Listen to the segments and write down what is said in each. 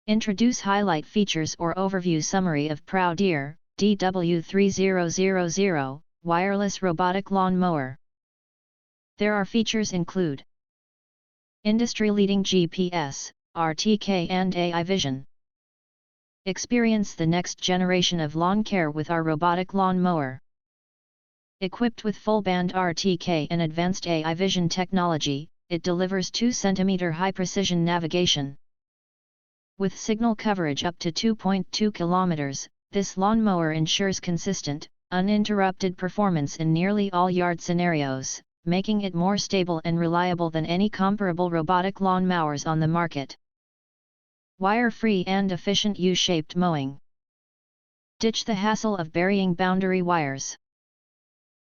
Introduce highlight features or overview summary of Proudeer DW3000 wireless robotic lawn mower. There are features include industry-leading GPS, RTK and AI vision. Experience the next generation of lawn care with our robotic lawn mower. Equipped with full-band RTK and advanced AI vision technology, it delivers 2 cm high-precision navigation. With signal coverage up to 2.2 km, this lawnmower ensures consistent, uninterrupted performance in nearly all yard scenarios, making it more stable and reliable than any comparable robotic lawn mowers on the market. Wire-free and efficient U-shaped mowing. Ditch the hassle of burying boundary wires.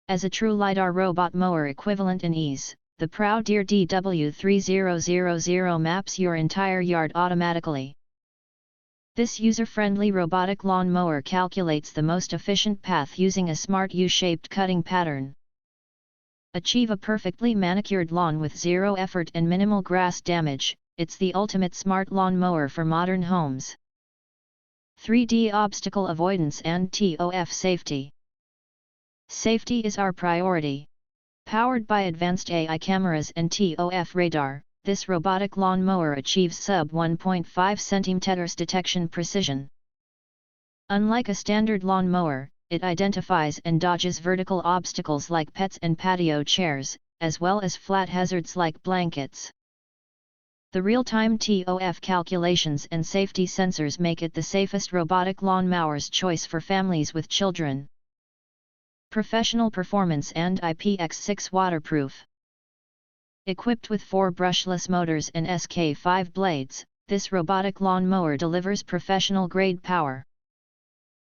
As a true LiDAR robot mower equivalent in ease, the Proudeer DW3000 maps your entire yard automatically. This user-friendly robotic lawn mower calculates the most efficient path using a smart U-shaped cutting pattern. Achieve a perfectly manicured lawn with zero effort and minimal grass damage. It's the ultimate smart lawn mower for modern homes. 3D obstacle avoidance and TOF safety. Safety is our priority. Powered by advanced AI cameras and TOF radar, this robotic lawn mower achieves sub 1.5 cm detection precision. Unlike a standard lawn mower, it identifies and dodges vertical obstacles like pets and patio chairs, as well as flat hazards like blankets. The real-time TOF calculations and safety sensors make it the safest robotic lawn mower's choice for families with children. Professional performance and IPX6 waterproof. Equipped with 4 brushless motors and SK5 blades, this robotic lawn mower delivers professional-grade power.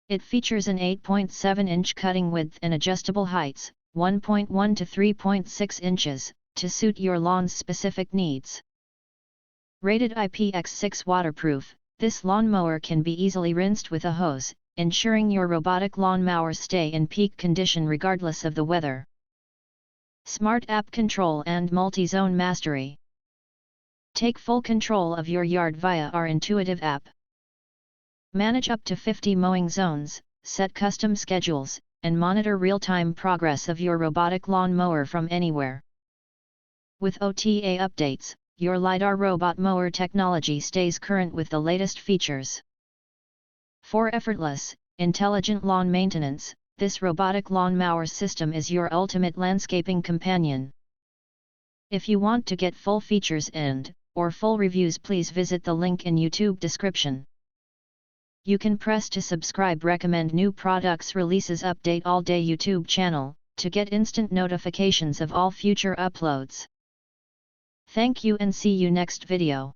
It features an 8.7-inch cutting width and adjustable heights, 1.1 to 3.6 inches, to suit your lawn's specific needs. Rated IPX6 waterproof, this lawnmower can be easily rinsed with a hose, ensuring your robotic lawn mowers stay in peak condition regardless of the weather. Smart app control and multi-zone mastery. Take full control of your yard via our intuitive app. Manage up to 50 mowing zones, set custom schedules, and monitor real-time progress of your robotic lawn mower from anywhere. With OTA updates, your LiDAR robot mower technology stays current with the latest features. For effortless, intelligent lawn maintenance, this robotic lawn mower system is your ultimate landscaping companion. If you want to get full features or full reviews, please visit the link in YouTube description. You can press to subscribe, recommend new products releases, update all day YouTube channel, to get instant notifications of all future uploads. Thank you and see you next video.